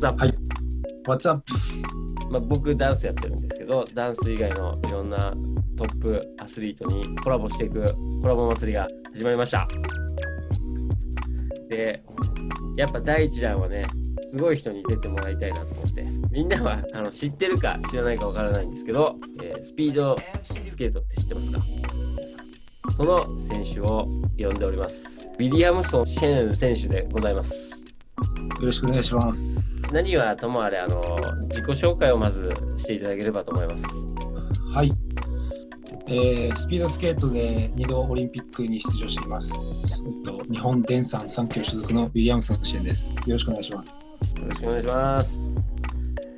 What's up? はい。What's up? 僕ダンスやってるんですけど、ダンス以外のいろんなトップアスリートにコラボしていくコラボ祭りが始まりました。で、やっぱ第一弾はね、すごい人に出てもらいたいなと思って、みんなは知ってるか知らないかわからないんですけど、スピードスケートって知ってますか？皆さん。その選手を呼んでおります。ウィリアムソン・シェン選手でございます。よろしくお願いします。何はともあれ自己紹介をまずしていただければと思います。はい。スピードスケートで2度オリンピックに出場しています。日本電産3強所属のウィリアムソン支援です。よろしくお願いします。よろしくお願いします。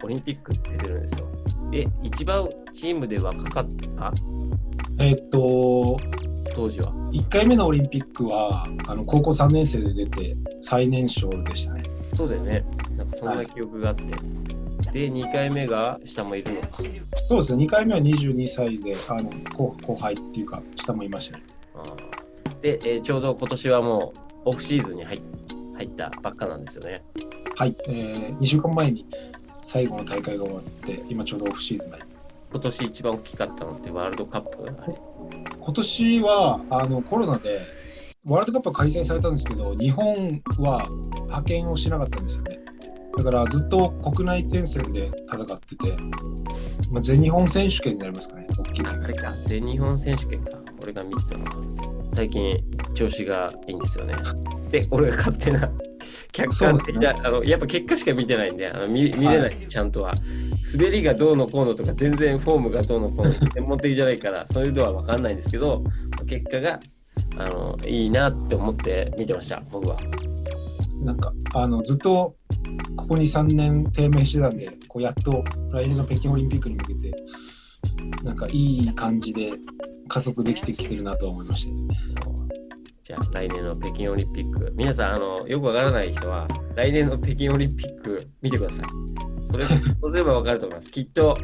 オリンピックって出てるんですよ。一番チームで若かった当時は1回目のオリンピックは高校3年生で出て最年少でしたね。そうだよね。なんかそんな記憶があって、で2回目が下もいるのか。そうですね。2回目は22歳で後輩っていうか下もいましたね。で、ちょうど今年はもうオフシーズンに入ったばっかなんですよね。はい、2週間前に最後の大会が終わって今ちょうどオフシーズンになります。今年一番大きかったのってワールドカップ？今年はコロナでワールドカップは開催されたんですけど、日本は派遣をしなかったんですよね。だからずっと国内転戦で戦ってて、全日本選手権になりますかね。大きい大会か。全日本選手権か。俺が見てたのか。最近調子がいいんですよね。で、俺が勝手な客観的な、やっぱ結果しか見てないんで見れない、ちゃんとは。滑りがどうのこうのとか全然フォームがどうのこうの専門的じゃないからそういうのは分かんないんですけど、結果がいいなって思って見てました。僕はなんかずっとここに3年低迷してたんで、やっと来年の北京オリンピックに向けてなんかいい感じで加速できてきてるなと思いましたね。じゃあ来年の北京オリンピック、皆さんよくわからない人は来年の北京オリンピック見てください。それそうすればわかると思います。きっと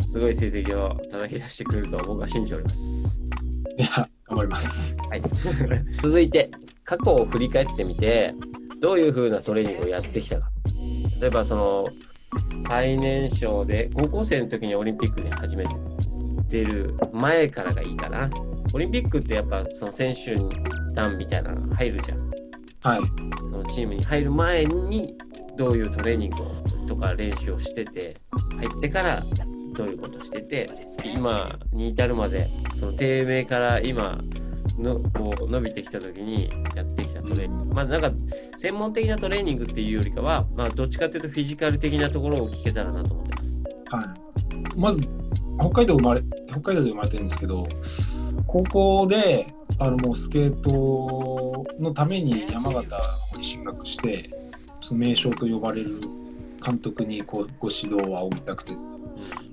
すごい成績を叩き出してくれると僕は信じております。いや、頑張ります。はい。続いて過去を振り返ってみて、どういう風なトレーニングをやってきたか。例えば最年少で高校生の時にオリンピックに始めて出る前からがいいかな。オリンピックってやっぱその選手団みたいなのが入るじゃん。はい。そのチームに入る前にどういうトレーニングとか練習をしてて、入ってからどういうことしてて、今に至るまでその低迷から今のこう伸びてきた時にやってきたトレーニング、なんか専門的なトレーニングっていうよりかは、どっちかというとフィジカル的なところを聞けたらなと思ってます。はい。まず北海道で生まれてるんですけど、高校でもうスケートのために山形に進学して、その名将と呼ばれる監督にご指導を仰ぎたくて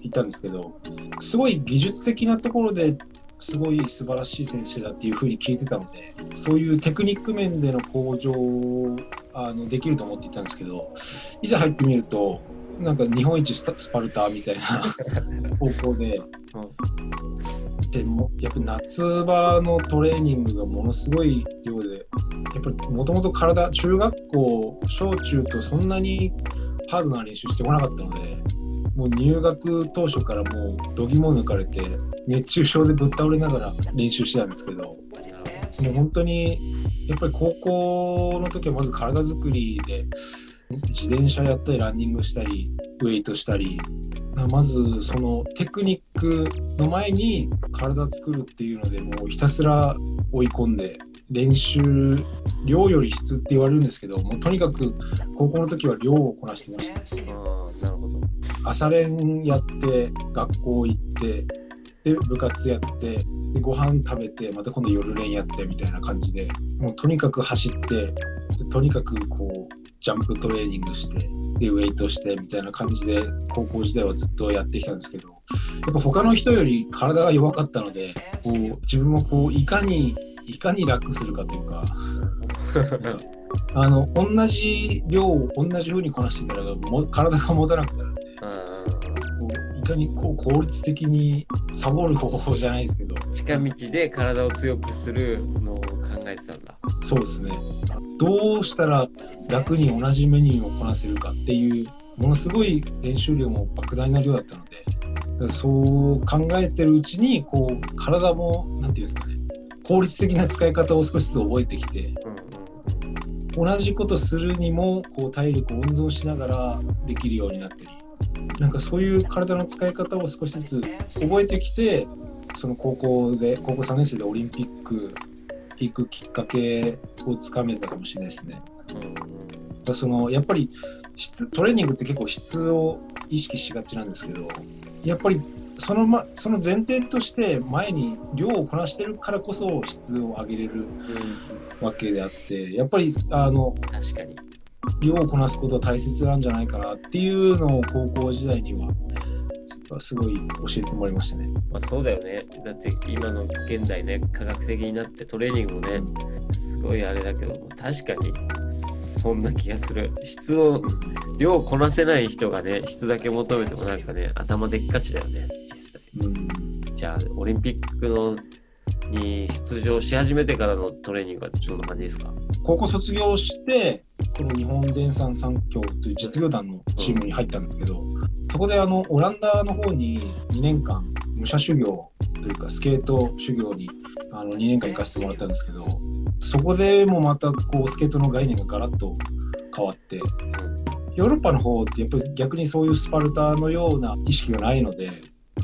行ったんですけど、すごい技術的なところですごい素晴らしい先生だっていう風に聞いてたので、そういうテクニック面での向上をできると思っていたんですけど、いざ入ってみるとなんか日本一スパルタみたいな方向で、でもやっぱ夏場のトレーニングがものすごい量で、やっぱりもともと中学校小中とそんなにハードな練習してこなかったので、もう入学当初からもう度肝抜かれて熱中症でぶっ倒れながら練習してたんですけど、もう本当にやっぱり高校の時はまず体作りで自転車やったりランニングしたりウェイトしたり、まずそのテクニックの前に体作るっていうのでもうひたすら追い込んで、練習量より質って言われるんですけど、もうとにかく高校の時は量をこなしてました。なるほど。朝練やって学校行ってで部活やってでご飯食べてまた今度夜練やってみたいな感じで、もうとにかく走ってとにかくジャンプトレーニングしてでウェイトしてみたいな感じで高校時代はずっとやってきたんですけど、やっぱ他の人より体が弱かったので、自分もいかに楽するかというか同じ量を同じ風にこなしてたら体が持たなくなるんで、いかに効率的にサボる方法じゃないですけど、近道で体を強くするのを考えてたんだ。そうですね。どうしたら楽に同じメニューをこなせるかっていうものすごい練習量も莫大な量だったので、だからそう考えてるうちにこう体もなんていうんですかね、効率的な使い方を少しずつ覚えてきて、同じことするにもこう体力を温存しながらできるようになったり、なんかそういう体の使い方を少しずつ覚えてきて、その高校3年生でオリンピック行くきっかけをつかめたかもしれないですね。そのやっぱりトレーニングって結構質を意識しがちなんですけど、やっぱりその前提として前に量をこなしてるからこそ質を上げれるわけであって、やっぱり確かに量をこなすことは大切なんじゃないかなっていうのを高校時代にはすごい教えてもらいましたね。まあそうだよね。だって今の現代ね、科学的になってトレーニングもね、すごいあれだけど、確かにそんな気がする。量をこなせない人がね、質だけ求めてもなんかね、頭でっかちだよね、実際。じゃあ、オリンピックに出場し始めてからのトレーニングはどんな感じですか？高校卒業してこの日本電産三協という実業団のチームに入ったんですけど、そこでオランダの方に2年間武者修行というかスケート修行に2年間行かせてもらったんですけど、そこでもまたこうスケートの概念がガラッと変わって、ヨーロッパの方ってやっぱり逆にそういうスパルタのような意識がないので、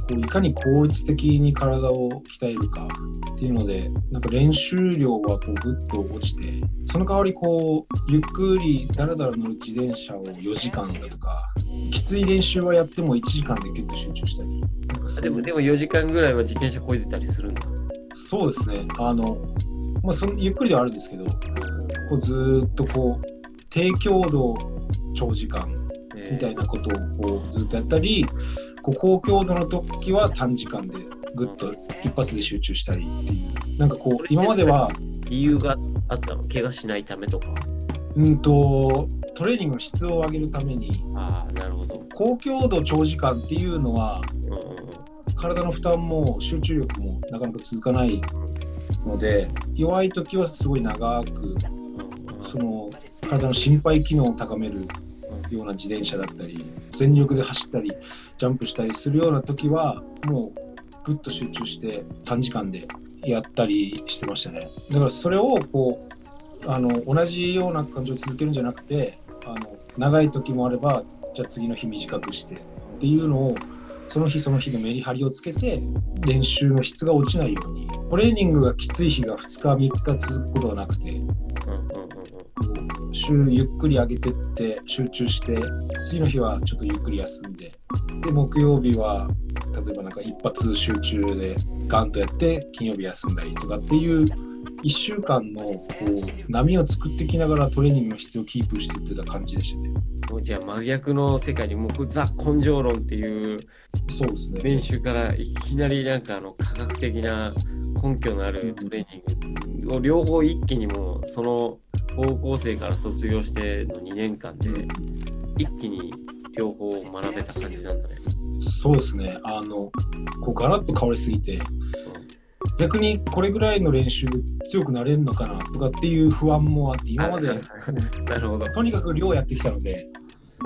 こういかに効率的に体を鍛えるかっていうので、なんか練習量はこうぐっと落ちて、その代わりこうゆっくりだらだら乗る自転車を4時間だとか、きつい練習はやっても1時間でギュッと集中したり。でも4時間ぐらいは自転車こいでたりするんだ。そうですね。そのゆっくりではあるんですけど、こうずっとこう低強度長時間みたいなことをこうずっとやったり、こう高強度の時は短時間でぐっと一発で集中したりっていう、なんかこう今までは理由があったの？怪我しないためとか？トレーニングの質を上げるために。なるほど。高強度長時間っていうのは、体の負担も集中力もなかなか続かないので、弱い時はすごい長くその体の心肺機能を高めるような自転車だったり、全力で走ったりジャンプしたりするような時はもうぐっと集中して短時間でやったりしてましたね。だからそれをこう同じような感じを続けるんじゃなくて、長い時もあればじゃあ次の日短くしてっていうのをその日その日でメリハリをつけて練習の質が落ちないように、トレーニングがきつい日が2日3日続くことはなくて、週ゆっくり上げてって集中して、次の日はちょっとゆっくり休んで、で木曜日は例えばなんか一発集中でガンとやって金曜日休んだりとかっていう1週間のこう波を作ってきながらトレーニングの質をキープしていってた感じでしたね。じゃあ真逆の世界にザ根性論っていうそうですね、練習からいきなりなんか科学的な根拠のあるトレーニングを両方一気にもうその高校生から卒業しての2年間で一気に両方学べた感じなんだね。そうですね。こうガラッと変わりすぎて、逆にこれぐらいの練習で強くなれるのかなとかっていう不安もあって、今までなるほど。とにかく量やってきたので。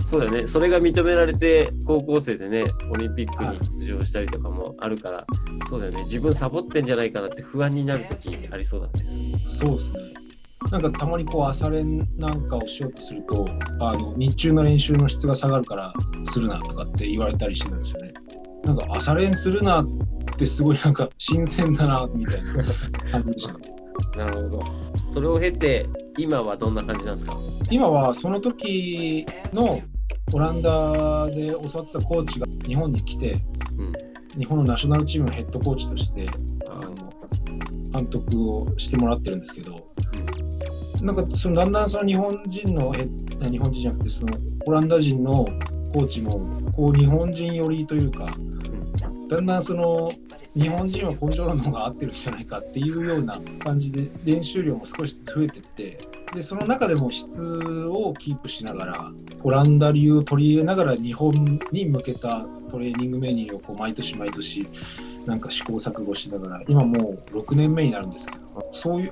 そうだよね。それが認められて高校生でねオリンピックに出場したりとかもあるから、そうだよね。自分サボってんじゃないかなって不安になるときありそうだね。そうですね。なんかたまにこう朝練なんかをしようとすると、日中の練習の質が下がるからするなとかって言われたりしてるんですよね。なんか朝練するなってすごいなんか新鮮だなみたいな感じでしたね。なるほど。それを経て今はどんな感じなんですか？今はその時のオランダで教わってたコーチが日本に来て、日本のナショナルチームのヘッドコーチとして監督をしてもらってるんですけど、なんかだんだんその日本人じゃなくてそのオランダ人のコーチもこう日本人寄りというか、だんだんその日本人は根性論の方が合ってるんじゃないかっていうような感じで練習量も少しずつ増えてって、でその中でも質をキープしながらオランダ流を取り入れながら日本に向けたトレーニングメニューをこう毎年毎年なんか試行錯誤しながら、今もう6年目になるんですけど、そういう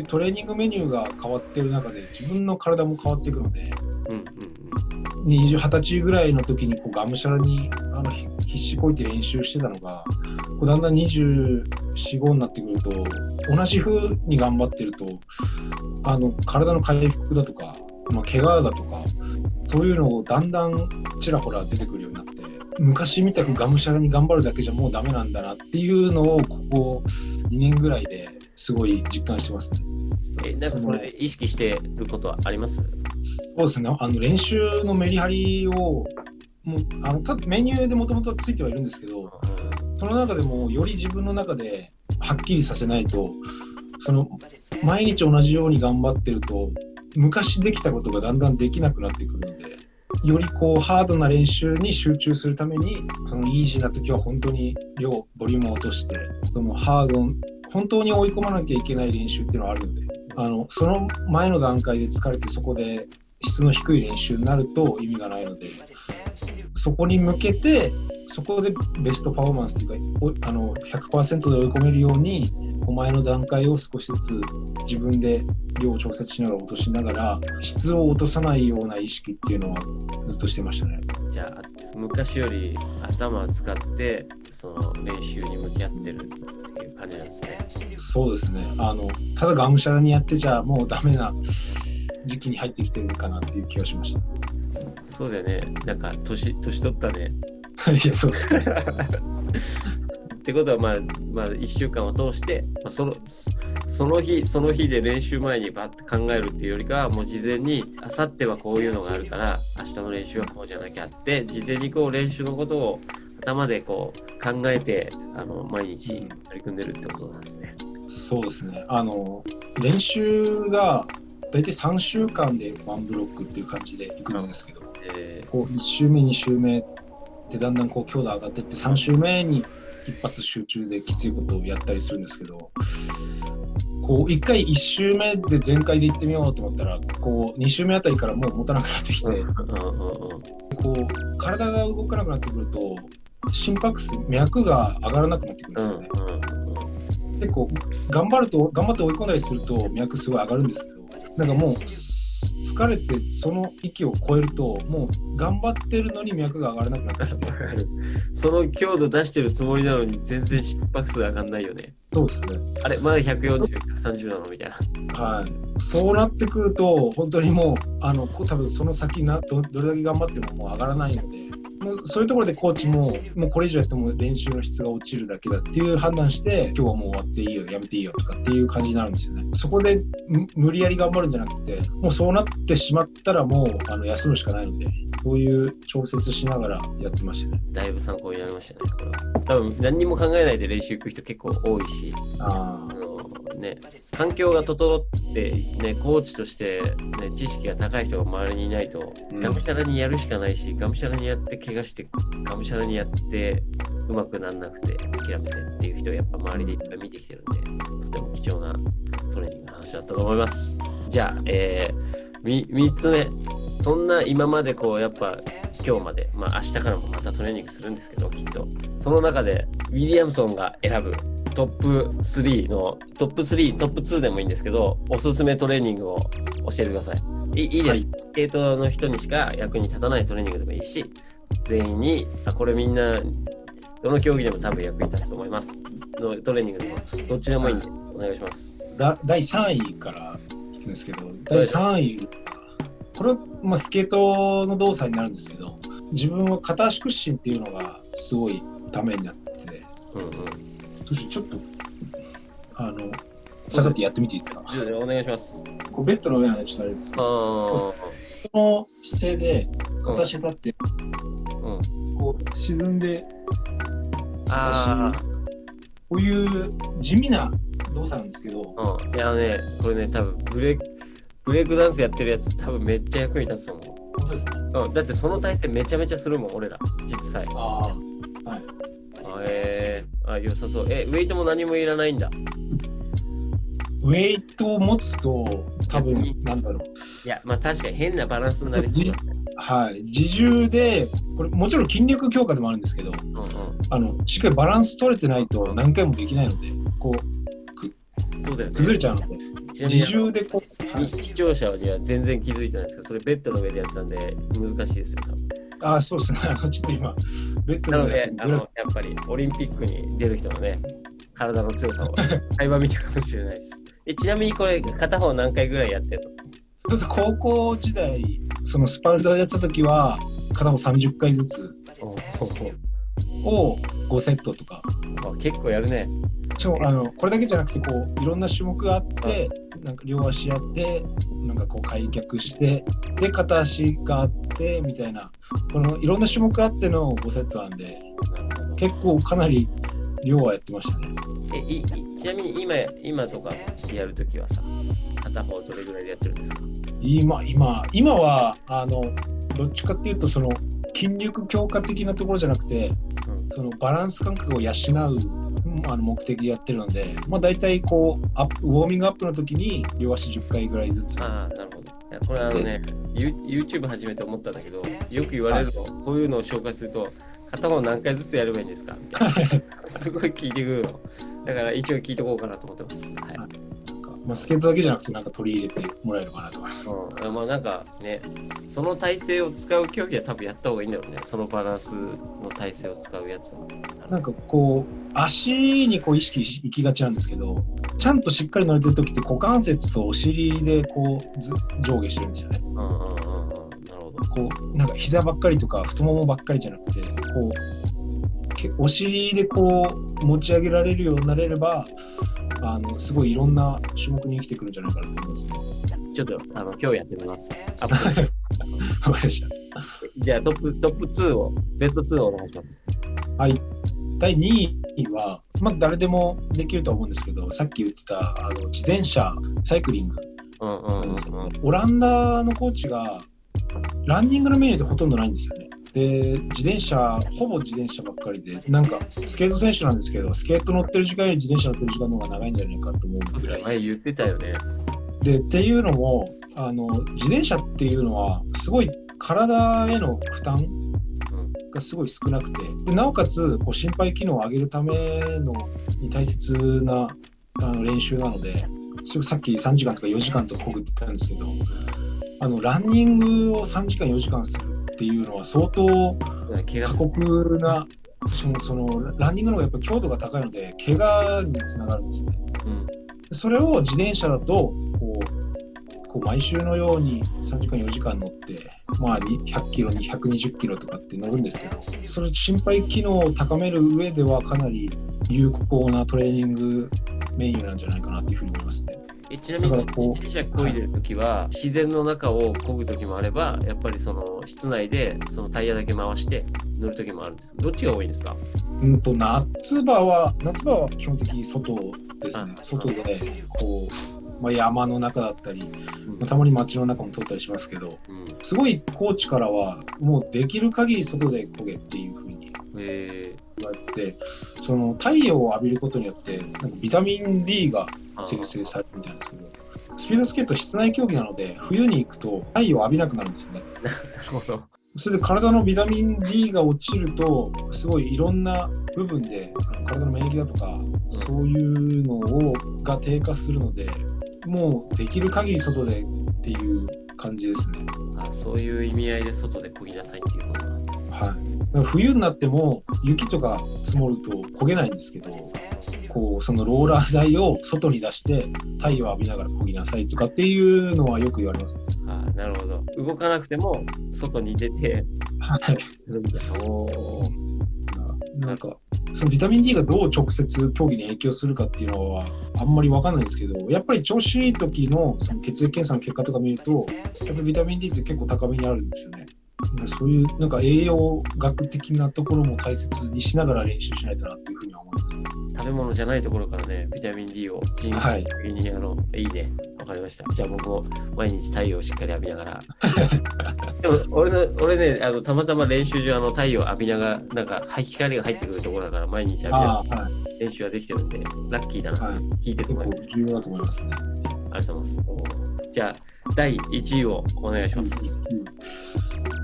トレーニングメニューが変わってる中で自分の体も変わっていくので、20歳ぐらいの時にこうがむしゃらに必死こいて練習してたのが、こうだんだん24、5になってくると同じ風に頑張ってると体の回復だとか、怪我だとかそういうのをだんだんちらほら出てくるようになって、昔みたくがむしゃらに頑張るだけじゃもうダメなんだなっていうのをここ2年ぐらいですごい実感してますね。なんかそれ意識してることはあります？そうですね。練習のメリハリをもうメニューでもともとついてはいるんですけど、その中でもより自分の中ではっきりさせないと、毎日同じように頑張ってると昔できたことがだんだんできなくなってくるので、よりこうハードな練習に集中するために、イージーな時は本当にボリュームを落として、本当に追い込まなきゃいけない練習っていうのはあるので、その前の段階で疲れてそこで質の低い練習になると意味がないので、そこに向けてそこでベストパフォーマンスというか100% で追い込めるように前の段階を少しずつ自分で量を調節しながら落としながら質を落とさないような意識っていうのはずっとしてましたね。じゃあ昔より頭を使ってその練習に向き合ってるっていう感じなんですね。そうですね。ただがむしゃらにやってじゃもうダメな時期に入ってきてるかなっていう気がしました。そうだよね。なんか年取ったね。いや、そうですね。ってことはまあ1週間を通して、その日で練習前にバッて考えるっていうよりかは、もう事前にあさってはこういうのがあるから明日の練習はこうじゃなきゃって事前にこう練習のことを頭でこう考えて毎日取り組んでるってことなんですね。そうですね。練習がだいたい3週間でワンブロックっていう感じでいくんですけど、こう1週目2週目ってだんだんこう強度上がっていって3週目に一発集中できついことをやったりするんですけど、こう1回1週目で全開でいってみようと思ったらこう2週目あたりからもう持たなくなってきて、こう体が動かなくなってくると心拍数脈が上がらなくなってくるんですよね。結構頑張って追い込んだりすると脈すごい上がるんですけど、なんかもう疲れてその域を超えるともう頑張ってるのに脈が上がらなくなってきてその強度出してるつもりなのに全然心拍数上がんないよね。そうですね。あれまだ140、130なのみたいな。はい。そうなってくると本当にもう多分その先どれだけ頑張ってももう上がらないので、もうそういうところでコーチももうこれ以上やっても練習の質が落ちるだけだっていう判断して、今日はもう終わっていいよやめていいよとかっていう感じになるんですよね。そこで無理やり頑張るんじゃなくて、もうそうなってしまったらもう休むしかないので、そういう調節しながらやってましたね。だいぶ参考になりましたね。これは多分何にも考えないで練習行く人結構多いし、ね、環境が整って、ね、コーチとして、ね、知識が高い人が周りにいないと、がむしゃらにやるしかないし、がむしゃらにやって怪我してがむしゃらにやってうまくならなくて諦めてっていう人をやっぱ周りでいっぱい見てきてるんで、とても貴重なトレーニングの話だったと思います。じゃあ、3つ目、そんな今までこうやっぱ今日まで、明日からもまたトレーニングするんですけど、きっとその中でウィリアムソンが選ぶトップ3、トップ2でもいいんですけど、おすすめトレーニングを教えてください。いいです、はい、スケートの人にしか役に立たないトレーニングでもいいし、全員にこれみんなどの競技でも多分役に立つと思いますのトレーニングでもどっちでもいいんでお願いします。第3位からいくんですけど、第3位これはスケートの動作になるんですけど、自分は片足屈伸っていうのがすごいためになってて、ちょっと下がってやってみていいですか？お願いします。こうベッドの上はねちょっとあれですけど、この姿勢で片足立って、こう沈んで片足、こういう地味な動作なんですけど、いやね、これね多分ブレイクダンスやってるやつ多分めっちゃ役に立つと思う。本当ですか？だってその体勢めちゃめちゃするもん俺ら実際。はい。良さそう。ウェイトも何もいらないんだ。ウェイトを持つと多分なんだろう。いや確かに変なバランスになりそうだね。はい。自重でこれもちろん筋力強化でもあるんですけど、しっかりバランス取れてないと何回もできないので、こうそそうだよね。崩れちゃうので、ちなみに自重でこう、はい、視聴者には全然気づいてないですけど、それベッドの上でやってたんで難しいですよ、多分。そうですね。ちょっと今、ベッドなのでの上でやっぱりオリンピックに出る人のね、体の強さを垣間見てるかもしれないです。ちなみにこれ、片方何回ぐらいやってるの？高校時代、そのスパルタでやった時は、片方30回ずつを5セットとか。結構やるね。これだけじゃなくてこういろんな種目があって、なんか両足やってなんかこう開脚してで片足があってみたいな、このいろんな種目があっての5セットなんで、結構かなり量はやってましたね。ちなみに今とかやるときはさ、片方どれぐらいでやってるんですか？今はどっちかっていうとその筋力強化的なところじゃなくて、そのバランス感覚を養う目的でやってるので、だいたいこうウォーミングアップの時に両足10回ぐらいずつ。なるほど。これYouTube 始めて思ったんだけど、よく言われるの、こういうのを紹介すると、片方何回ずつやればいいんですかみたいな。すごい聞いてくるの。だから一応聞いておこうかなと思ってます。はい。スケートだけじゃなくてなんか取り入れてもらえるかなと思います。なんかね、その体勢を使う競技は多分やった方がいいんだろうね。そのバランスの体勢を使うやつは。なんかこう足にこう意識いきがちなんですけど、ちゃんとしっかり乗れてる時って股関節とお尻でこう上下してるんですよね。なるほど。こうなんか膝ばっかりとか太ももばっかりじゃなくて、こうお尻でこう持ち上げられるようになれれば、すごいいろんな種目に生きてくるんじゃないかなと思いますね。ちょっと今日やってみます。わかりました。じゃあトップ2をベスト2をお願いします。はい。第2位は、誰でもできると思うんですけど、さっき言ってた自転車サイクリングなんですけど、オランダのコーチがランニングのメニューってほとんどないんですよね。で、ほぼ自転車ばっかりで、なんかスケート選手なんですけど、スケート乗ってる時間より自転車乗ってる時間の方が長いんじゃないかと思うぐらい。前言ってたよね。で、っていうのも自転車っていうのはすごい体への負担がすごい少なくて、でなおかつこう心肺機能を上げるためのに大切な練習なので、さっき3時間とか4時間とかこぐって言ったんですけど、ランニングを3時間4時間するっていうのは相当過酷な、そのランニングの方がやっぱ強度が高いので怪我につながるんですよね。それを自転車だとこう毎週のように3時間4時間乗って、100キロに120キロとかって乗るんですけど、それ心肺機能を高める上ではかなり有効なトレーニングメニューなんじゃないかなというふうに思いますね。ちなみに自転車漕いでるときは、自然の中を漕ぐときもあれば、やっぱりその室内でそのタイヤだけ回して乗るときもあるんです。どっちが多いんですか？夏場は基本的に外ですね。外でこう、山の中だったり、たまに街の中も通ったりしますけど、すごいコーチからはもうできる限り外で漕げっていうふうに言われてて、その太陽を浴びることによってなんかビタミン D が生成されるみたいなんですけど、スピードスケート室内競技なので冬に行くと太陽を浴びなくなるんですよね。なるほど。それで体のビタミン D が落ちるとすごいいろんな部分で体の免疫だとかそういうのが低下するので、もうできる限り外でっていう感じですね。そういう意味合いで外で漕ぎなさいっていうことなんだ。はい。冬になっても雪とか積もると漕げないんですけど、そのローラー台を外に出して太陽を浴びながら漕ぎなさいとかっていうのはよく言われますね。なるほど。動かなくても外に出て、なんかそのビタミン D がどう直接競技に影響するかっていうのはあんまり分かんないんですけど、やっぱり調子いい時のその血液検査の結果とか見ると、やっぱりビタミン D って結構高めにあるんですよね。そういうなんか栄養学的なところも大切にしながら練習しないとなというふうには思いますね。食べ物じゃないところからね、ビタミン D を人為的にいいね。わかりました。じゃあ僕も毎日太陽をしっかり浴びながら。でも俺ね、たまたま練習上太陽を浴びながら、なんか光が入ってくるところだから毎日浴びながら練習はできてるんで、ラッキーだな。聞いてても結構重要だと思いますね。ありがとうございます。じゃあ第1位をお願いします。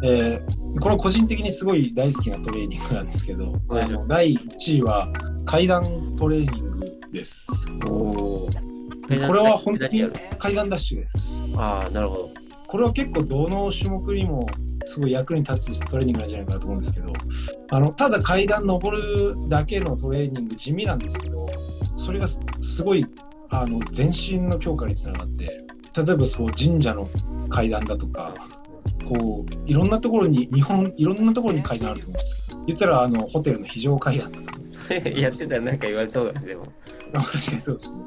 これは個人的にすごい大好きなトレーニングなんですけど、第1位は階段トレーニングです。これは本当に階段ダッシュです。ああ、なるほど。これは結構どの種目にもすごい役に立つトレーニングなんじゃないかなと思うんですけど、ただ階段登るだけのトレーニング地味なんですけど、それがすごい全身の強化につながって、例えばそう神社の階段だとか、こういろんなところにいろんなところに階段あると思うんですけど、言ったらホテルの非常階段だと思うんです。それやってたらなんか言われそうだね、でも。確かにそうですね。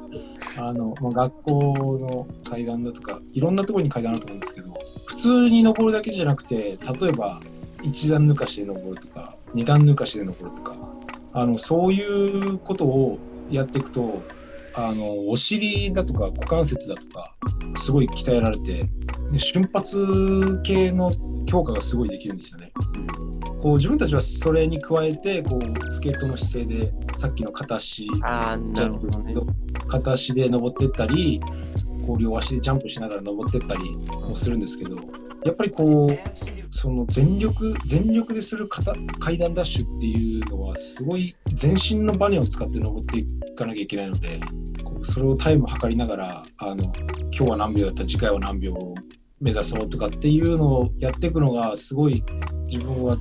学校の階段だとかいろんなところに階段あると思うんですけど、普通に登るだけじゃなくて、例えば一段抜かしで登るとか二段抜かしで登るとか、そういうことをやっていくと、お尻だとか股関節だとかすごい鍛えられて、瞬発系の強化がすごいできるんですよね。こう自分たちはそれに加えてこうスケートの姿勢でさっきの片足ジャンプ、ね、片足で登っていったり、こう両足でジャンプしながら登っていったりもするんですけど、やっぱりこうその全力でする階段ダッシュっていうのはすごい全身のバネを使って登っていかなきゃいけないので、こうそれをタイム測りながら今日は何秒だったら次回は何秒を目指そうとかっていうのをやっていくのがすごい自分は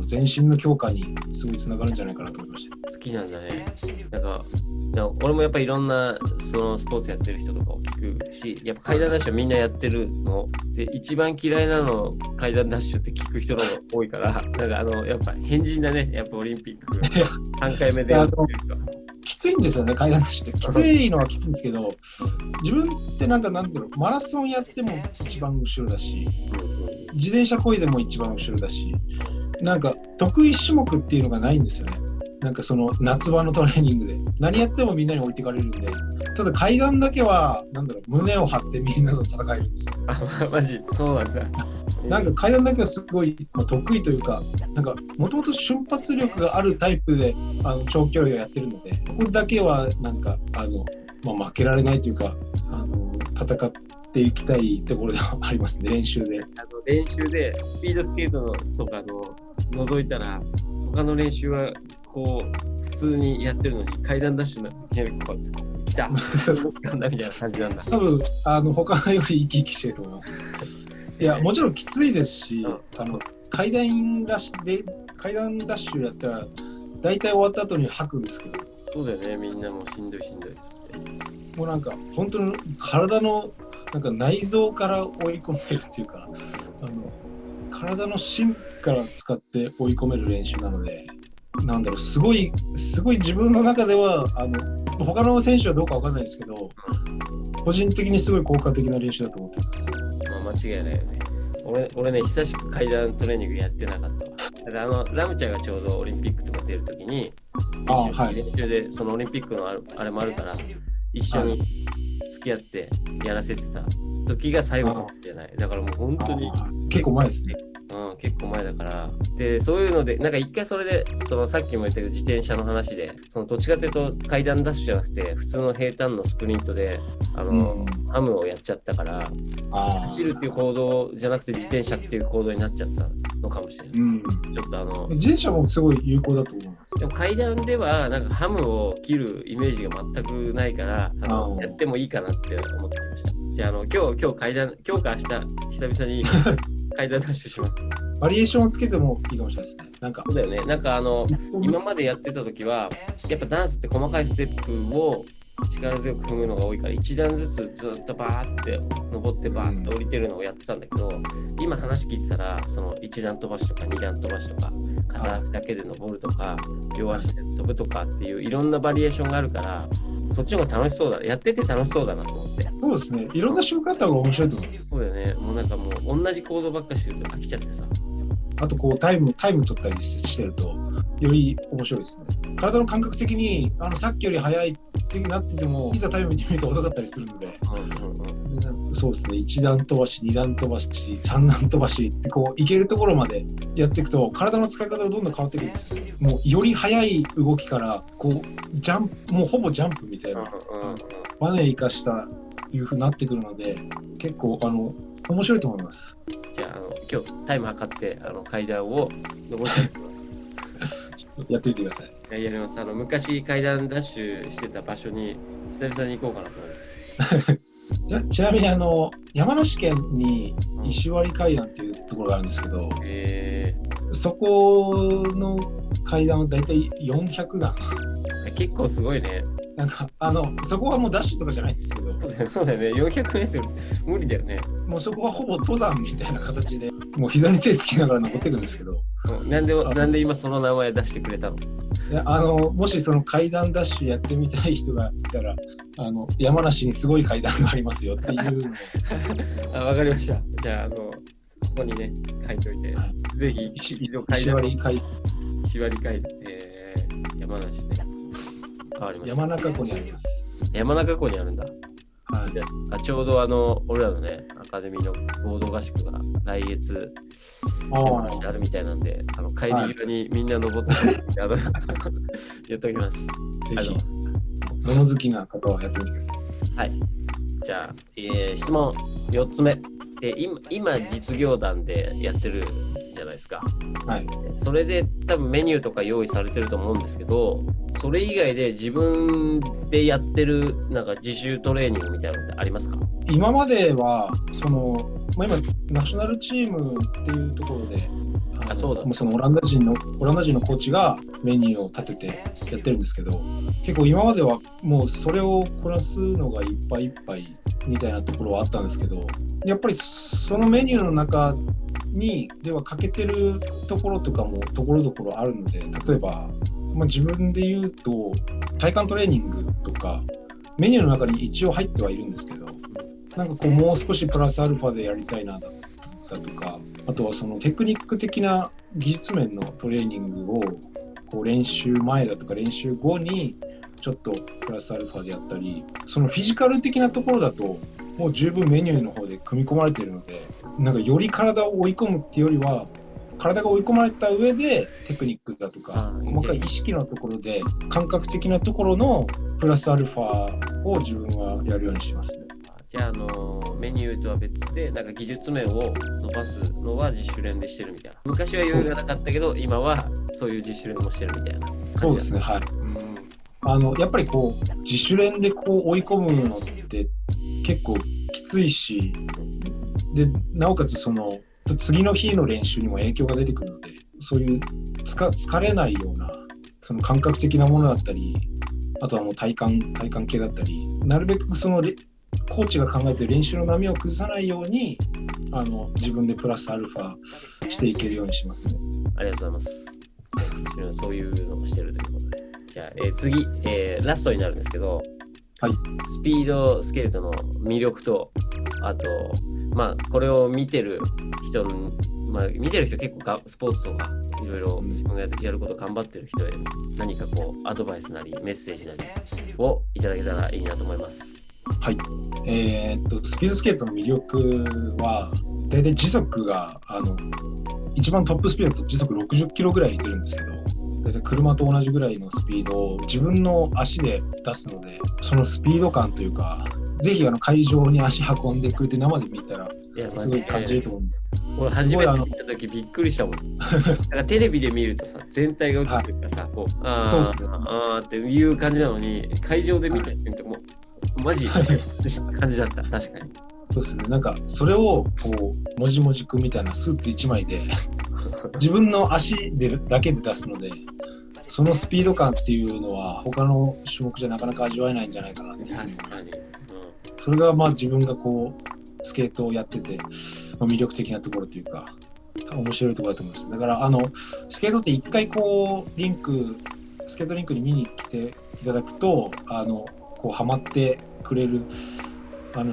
全身の強化にすごいつながるんじゃないかなと思いました。好きなんだね。なんか俺もやっぱりいろんなそのスポーツやってる人とかを聞くし、やっぱ階段ダッシュはみんなやってるので、一番嫌いなの階段ダッシュって聞く人の方が多いから、なんかやっぱ変人だね。やっぱオリンピック3回目でやってるか。きついんですよね、階段ダッシュって。きついのはきついんですけど、自分ってマラソンやっても一番後ろだし、自転車漕いでも一番後ろだし、得意種目っていうのがないんですよね。その夏場のトレーニングで何やってもみんなに置いてかれるんで、ただ階段だけは胸を張ってみんなと戦えるんですよ。あ、マジそうなんだ。階段だけはすごい得意というか、もともと瞬発力があるタイプで長距離をやってるので、ここだけは負けられないというか戦っていきたいところではありますね。練習でスピードスケートのとか覗いたら他の練習はこう普通にやってるのに階段ダッシュのこうやって来たなんだみたいな感じなんだ。多分他より生き生きしてると思います。いやもちろんきついですし、階段ダッシュやったら大体終わった後に吐くんですけど。そうだよね、みんなもうしんどいっつって。もう本当に体の内臓から追い込めるっていうか、体の芯から使って追い込める練習なので、すごい自分の中では他の選手はどうかわかんないですけど、個人的にすごい効果的な練習だと思ってます。間違いないよね。俺ね、久しく階段トレーニングやってなかったわ。だからラムちゃんがちょうどオリンピックとか出るときに一緒に練習で、そのオリンピックのあれもあるから一緒に付き合ってやらせてた時が最後かもしれない。だからもう本当に結構前ですね。結構前だから。でそういうので一回それでさっきも言ったけど自転車の話でどっちかというと階段ダッシュじゃなくて普通の平坦のスプリントでハムをやっちゃったから、走るっていう行動じゃなくて自転車っていう行動になっちゃったのかもしれない。ちょっと自転車もすごい有効だと思います。でも階段ではハムを切るイメージが全くないからやってもいいかなって思ってきました。じゃあ今日か明日久々に階段ダッシュします。バリエーションをつけてもいいかもしれないですね。そうだよね。今までやってた時はやっぱダンスって細かいステップを力強く踏むのが多いから一段ずつずっとバーって登ってバーって降りてるのをやってたんだけど、今話聞いてたら一段飛ばしとか二段飛ばしとか片足だけで登るとか両足で飛ぶとかっていういろんなバリエーションがあるから、そっちの方が楽しそうだ、やってて楽しそうだなと思って。そうですね、いろんな種目あった方が面白いと思います。そうだよね。もう同じ行動ばっかりしてると飽きちゃってさ、あとタイム取ったりしてるとより面白いですね。体の感覚的にさっきより速いってなっててもいざタイム見てみると遅かったりするので、そうですね、1段飛ばし2段飛ばし3段飛ばしっていけるところまでやっていくと体の使い方がどんどん変わってくるんですよね。もうより速い動きからジャンプ、もうほぼジャンプみたいなバネ生かしたいう風になってくるので、結構面白いと思います。じゃあ今日タイム測って階段を登っていきます。やってみてください。やります。昔階段ダッシュしてた場所に久々に行こうかなと思います。ちなみに山梨県に石割階段っていうところがあるんですけど、そこの階段はだいたい400段。結構すごいね。なんかそこはもうダッシュとかじゃないんですけど、そうだよね。400メートル無理だよね。もうそこはほぼ登山みたいな形で、もう膝に手つきながら登っていくんですけど、なんで今その名前出してくれたの？いやもしその階段ダッシュやってみたい人がいたら、山梨にすごい階段がありますよっていうのをわかりました。じゃあ、ここにね、書いておいて、はい、ぜひ、石割階段。山梨ね。変わりました。山中湖にあります。山中湖にあるんだ。はい、ちょうど俺らのね、アカデミーの合同合宿が来月山梨であるみたいなんで、帰り際にみんな登ってやっておきます。ぜひ、物好きな方はやってみてください。はい。じゃあ、質問4つ目。今、実業団でやってるじゃないですか。はい。それで多分メニューとか用意されてると思うんですけど、それ以外で自分でやってるなんか自主トレーニングみたいなのってありますか？今までは今ナショナルチームっていうところで、そうだ、そのオランダ人のコーチがメニューを立ててやってるんですけど、結構今まではもうそれをこなすのがいっぱいいっぱいみたいなところはあったんですけど、やっぱりそのメニューの中にでは欠けてるところとかもところどころあるので、例えば、自分で言うと体幹トレーニングとかメニューの中に一応入ってはいるんですけど、なんかもう少しプラスアルファでやりたいなだとか、あとはそのテクニック的な技術面のトレーニングを練習前だとか練習後にちょっとプラスアルファでやったり、そのフィジカル的なところだともう十分メニューの方で組み込まれているので、なんかより体を追い込むっていうよりは、体が追い込まれた上でテクニックだとか細かい意識のところで感覚的なところのプラスアルファを自分はやるようにしますね。じゃあ、メニューとは別でなんか技術面を伸ばすのは自主練でしてるみたいな。昔は余裕がなかったけど今はそういう自主練もしてるみたいな感じ。そうですね、はい。やっぱり自主練で追い込むのって結構きついし、でなおかつ次の日の練習にも影響が出てくるので、そういう疲れないようなその感覚的なものだったり、あとはもう体幹系だったり、なるべくコーチが考えている練習の波を崩さないように自分でプラスアルファしていけるようにしますね。ありがとうございます。そういうのをしてるということで、じゃあ、次、ラストになるんですけど、はい、スピードスケートの魅力と、あとこれを見てる人結構スポーツとかいろいろ自分がやること頑張ってる人へ何かアドバイスなりメッセージなりをいただけたらいいなと思います。はい。スピードスケートの魅力は大体時速が一番トップスピードと時速60キロぐらい出るんですけど、大体車と同じぐらいのスピードを自分の足で出すので、そのスピード感というか、ぜひ会場に足運んでくれて生で見たらすごい感じると思うんですけど、俺初めて見た時びっくりしたもん。なんかテレビで見るとさ、全体が映ってるからさ、そうですね、っていう感じなのに、会場で見たってもうマジ感じだった。確かに。そうですね。なんかそれをもじもじくんみたいなスーツ1枚で自分の足だけで出すので、そのスピード感っていうのは他の種目じゃなかなか味わえないんじゃないかなっていうふうに思います。それが自分がスケートをやってて、魅力的なところというか面白いところだと思います。だからスケートって一回スケートリンクに見に来ていただくとハマってくれる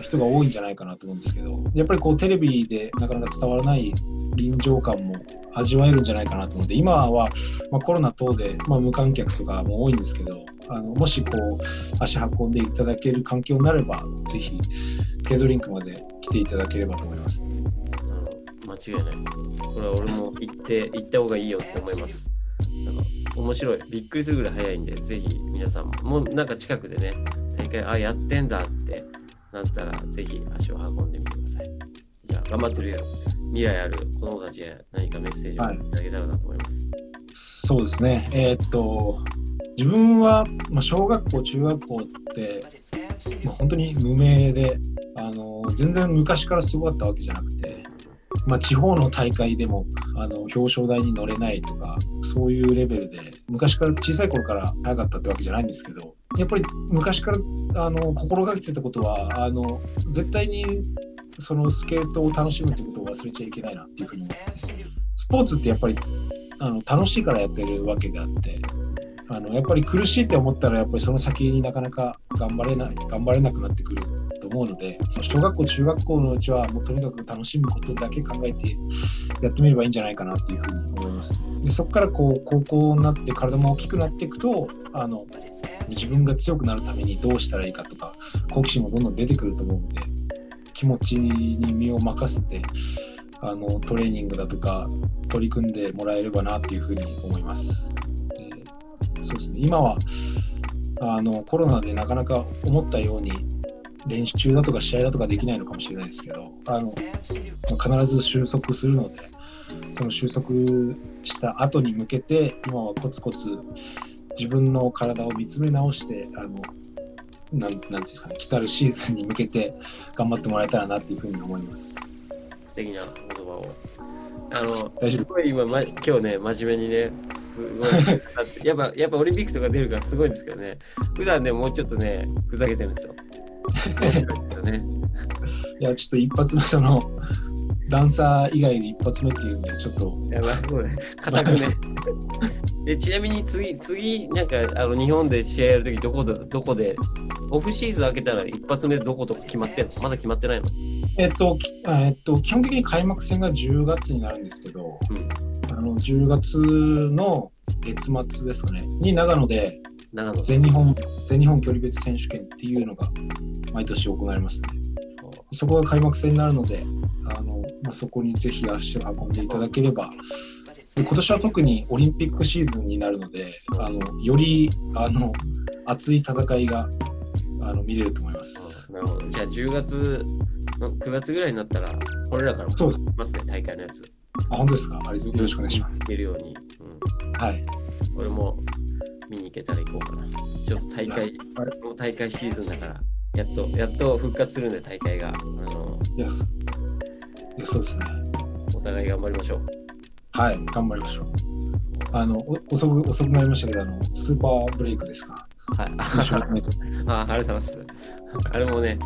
人が多いんじゃないかなと思うんですけど、やっぱりテレビでなかなか伝わらない臨場感も味わえるんじゃないかなと思って、今は、コロナ等で、無観客とかも多いんですけど、もし足運んでいただける環境になれば、ぜひスケートリンクまで来ていただければと思います。間違いない。これは俺も行った方がいいよって思います。なんか面白い、びっくりするぐらい早いんで、ぜひ皆さんもなんか近くでね、大会やってんだってなったら、ぜひ足を運んでみてください。じゃあ頑張ってるよ。未来ある子どもたちへ何かメッセージをいただけたらなと思います。そうですね。自分は、小学校中学校って本当に無名で、全然昔からすごかったわけじゃなくて、地方の大会でも表彰台に乗れないとか、そういうレベルで、昔から小さい頃から早かったってわけじゃないんですけど、やっぱり昔から心がけてたことは、絶対にそのスケートを楽しむってことを忘れちゃいけないなっていうふうに思ってて、スポーツってやっぱり楽しいからやってるわけであって、やっぱり苦しいって思ったらやっぱりその先になかなか頑張れなくなってくると思うので、小学校中学校のうちはもうとにかく楽しむことだけ考えてやってみればいいんじゃないかなっていうふうに思います。でそこから高校になって体も大きくなっていくと自分が強くなるためにどうしたらいいかとか好奇心もどんどん出てくると思うので、気持ちに身を任せてトレーニングだとか取り組んでもらえればなっていうふうに思います。そうですね、今はコロナでなかなか思ったように練習だとか試合だとかできないのかもしれないですけど、必ず収束するので、その収束した後に向けて今はコツコツ自分の体を見つめ直してなんていうんですかね、来たるシーズンに向けて頑張ってもらえたらなっていうふうに思います。素敵な言葉を。すごい今日ね、真面目にね、すごいやっぱオリンピックとか出るからすごいんですけどね、普段ね、もうちょっとね、ふざけてるんですよ。面白いですよね。いや、ちょっと一発目ダンサー以外で一発目っていうんで、ちょっと。やばい、そうね。固くね。ちなみに次、なんか日本で試合やるとき、どこで、オフシーズン明けたら一発目どことか決まってんの？まだ決まってないの？基本的に開幕戦が10月になるんですけど、10月の月末ですかね、に長野で全日本距離別選手権っていうのが毎年行われますね。そこが開幕戦になるので、そこにぜひ足を運んでいただければ。で今年は特にオリンピックシーズンになるので、より熱い戦いが見れると思います。なるほど。じゃあ10月、9月ぐらいになったら、俺らからもそうですますね、大会のやつ。本当ですか？よろしくお願いします。行けるように。はい。俺も見に行けたら行こうかな。ちょっと大会シーズンだから、やっと復活するんで、大会が。そうですね。お互い頑張りましょう。はい、頑張りましょう。遅くなりましたけど、スーパーブレイクですか？はい。ありがとうございます。あれもね、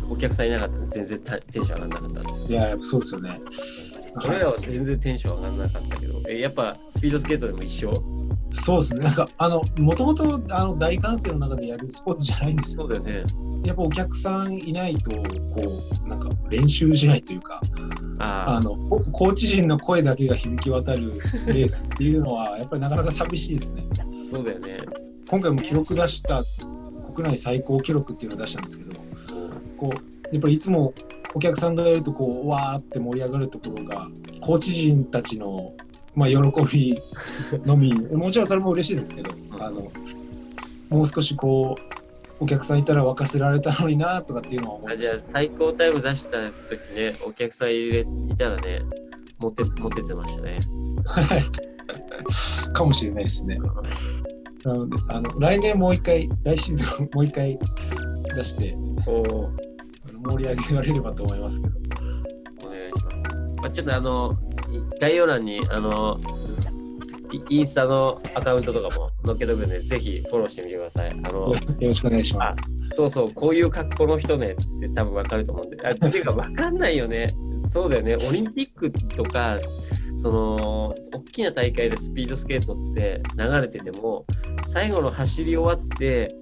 お客さんいなかったんで、全然テンション上がらなかったんです。いや、やっぱそうですよね。俺らは全然テンション上がらなかったけど、やっぱスピードスケートでも一緒？そうですね。なんか、もともと大歓声の中でやるスポーツじゃないんですよ。そうだよね。やっぱお客さんいないと、なんか練習しないというか、コーチ陣の声だけが響き渡るレースっていうのは、やっぱりなかなか寂しいですね。そうだよね。今回も記録出した、国内最高記録っていうのを出したんですけど、やっぱりいつもお客さんがやるとわーって盛り上がるところが、コーチ陣たちの喜びのみ、もちろんそれも嬉しいですけど、もう少しお客さんいたら沸かせられたのになとかっていうのは思いました。じゃあ最高タイム出した時ね、お客さんいたらね、モテてましたね。かもしれないですね。なので来シーズンもう一回出して盛り上げられればと思いますけど。お願いします。ちょっと概要欄にインスタのアカウントとかも載っけとくんで、ぜひフォローしてみてください。よろしくお願いします。そう、こういう格好の人ねって多分わかると思うんで。っていうかわかんないよね。そうだよね。オリンピックとか、大きな大会でスピードスケートって流れてても、最後の走り終わって、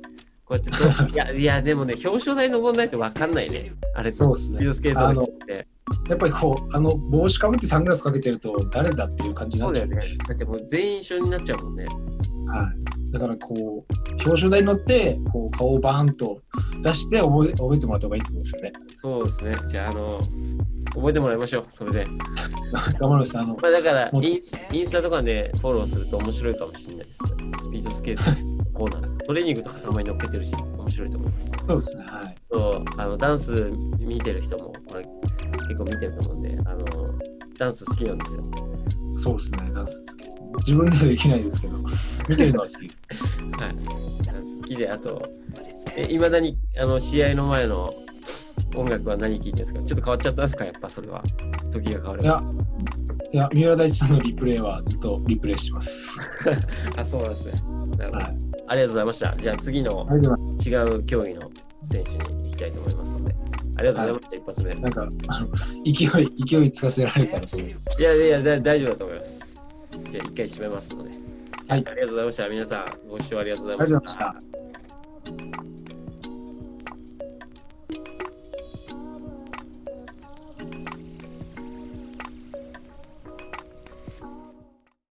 こうやっていやでもね、表彰台登んないとわかんないね。あれ、そうですね。スピードスケートって。やっぱり帽子かぶってサングラスかけてると誰だっていう感じになっちゃうね。だってもう全員一緒になっちゃうもんね。はい。だから表彰台に乗って顔をバーンと出して覚えてもらった方がいいと思うんですよね。そうですね。じゃあ覚えてもらいましょう。それで。頑張ります。だからインスタとかでフォローすると面白いかもしれないです。スピードスケートコーナー。トレーニングとかたまに乗っけてるし、面白いと思います。そうですね。はい。ダンス見てる人もこれ結構見てると思うんで、ダンス好きなんですよ。そうですね。ダンス好きですね。自分ではできないですけど、見てるのは好き。はい。ダンス好きで、あといまだに試合の前の音楽は何聴いてるんですか？ちょっと変わっちゃったんですか？やっぱそれは。時が変わる。いや、三浦大知さんのリプレイはずっとリプレイします。あ、そうなんですね。なるほど。はい、ありがとうございました。じゃあ次の違う競技の選手に行きたいと思いますので。ありがとうございました、一発目。なんか勢いつかせられたらと思います。いや、大丈夫だと思います。じゃあ一回締めますので。はい。ありがとうございました。皆さん、ご視聴ありがとうございました。ありがとうございました。